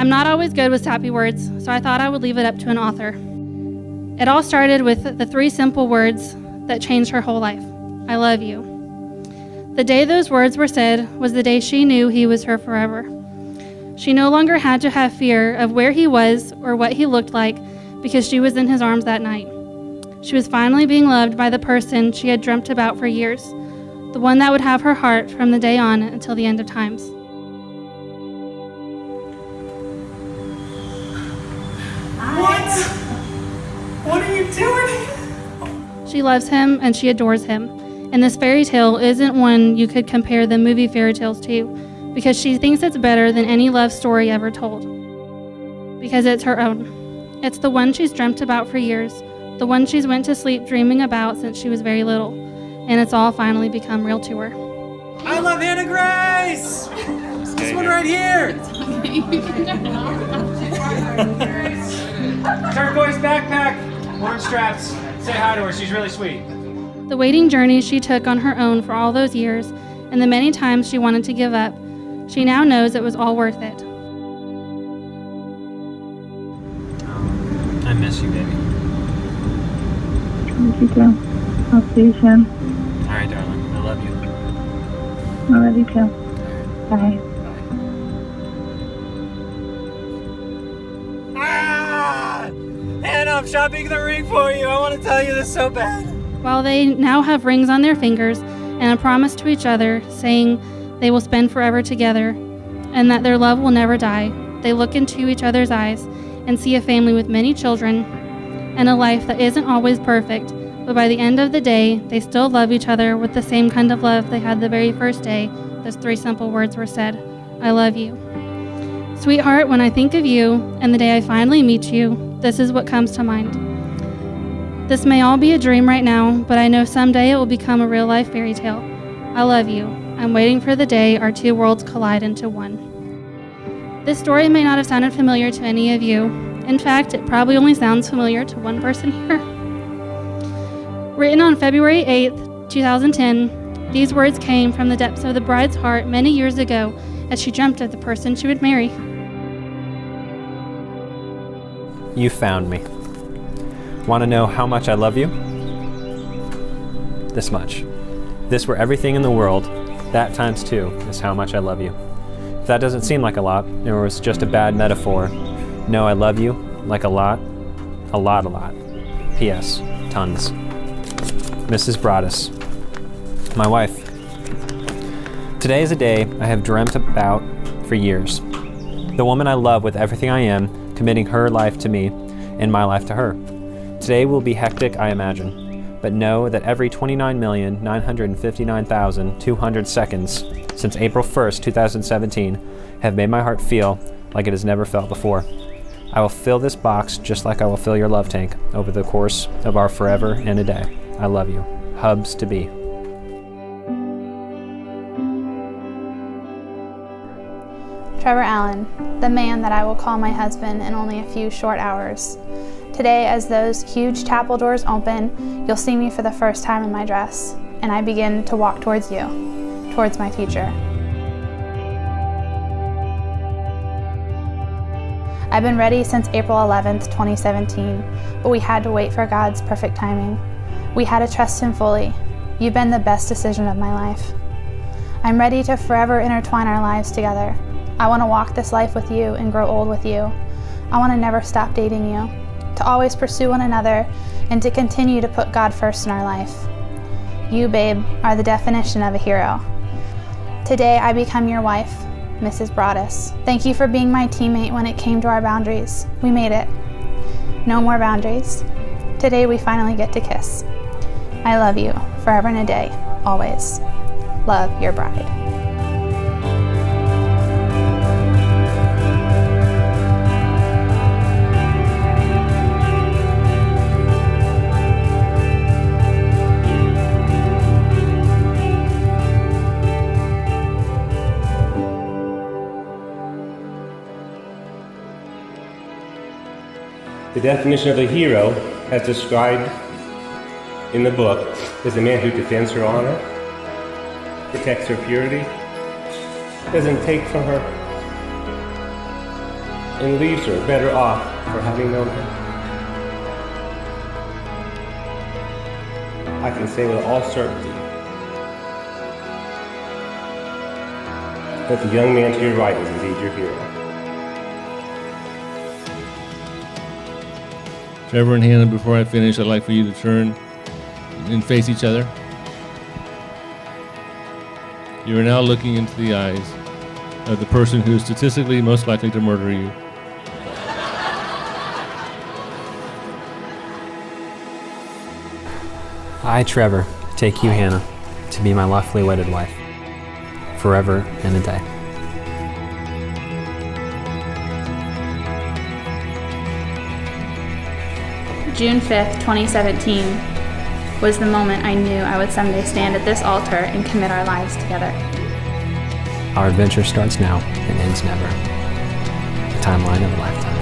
I'm not always good with sappy words, so I thought I would leave it up to an author. It all started with the 3 simple words that changed her whole life. I love you. The day those words were said was the day she knew he was her forever. She no longer had to have fear of where he was or what he looked like because she was in his arms that night. She was finally being loved by the person she had dreamt about for years, the one that would have her heart from the day on until the end of times. What? What are you doing? She loves him and she adores him, and this fairy tale isn't one you could compare the movie fairy tales to, because she thinks it's better than any love story ever told. Because it's her own. It's the one she's dreamt about for years, the one she's went to sleep dreaming about since she was very little, and it's all finally become real to her. I love Hannah Grace! This one right here! Turquoise backpack, orange straps. Say hi to her, she's really sweet. The waiting journey she took on her own for all those years, and the many times she wanted to give up, she now knows it was all worth it. I miss you, baby. Miss you too. I'll see you soon. All right, darling. I love you. I love you too. Bye. Ah! Hannah, I'm shopping the ring for you. I want to tell you this so bad. While they now have rings on their fingers and a promise to each other, saying they will spend forever together and that their love will never die, they look into each other's eyes and see a family with many children and a life that isn't always perfect, but by the end of the day, they still love each other with the same kind of love they had the very first day those 3 simple words were said. I love you. Sweetheart, when I think of you and the day I finally meet you, this is what comes to mind. This may all be a dream right now, but I know someday it will become a real-life fairy tale. I love you. I'm waiting for the day our 2 worlds collide into one. This story may not have sounded familiar to any of you. In fact, it probably only sounds familiar to one person here. Written on February 8th, 2010, these words came from the depths of the bride's heart many years ago as she dreamt of the person she would marry. You found me. Want to know how much I love you? This much. If this were everything in the world, that times 2 is how much I love you. If that doesn't seem like a lot, or was just a bad metaphor, know I love you like a lot, a lot, a lot. P.S. Tons. Mrs. Broaddus, my wife. Today is a day I have dreamt about for years. The woman I love with everything I am, committing her life to me and my life to her. Today will be hectic, I imagine, but know that every 29,959,200 seconds since April 1st, 2017 have made my heart feel like it has never felt before. I will fill this box just like I will fill your love tank over the course of our forever and a day. I love you. Hubs to be. Trevor Allen, the man that I will call my husband in only a few short hours. Today, as those huge chapel doors open, you'll see me for the first time in my dress, and I begin to walk towards you, towards my future. I've been ready since April 11th, 2017, but we had to wait for God's perfect timing. We had to trust Him fully. You've been the best decision of my life. I'm ready to forever intertwine our lives together. I want to walk this life with you and grow old with you. I want to never stop dating you, to always pursue one another, and to continue to put God first in our life. You, babe, are the definition of a hero. Today, I become your wife, Mrs. Broaddus. Thank you for being my teammate when it came to our boundaries. We made it. No more boundaries. Today, we finally get to kiss. I love you, forever and a day, always. Love, your bride. The definition of a hero, as described in the book, is a man who defends her honor, protects her purity, doesn't take from her, and leaves her better off for having known her. I can say with all certainty that the young man to your right is indeed your hero. Trevor and Hannah, before I finish, I'd like for you to turn and face each other. You are now looking into the eyes of the person who is statistically most likely to murder you. I, Trevor, take you, Hannah, to be my lawfully wedded wife, forever and a day. June 5th, 2017 was the moment I knew I would someday stand at this altar and commit our lives together. Our adventure starts now and ends never. A timeline of a lifetime.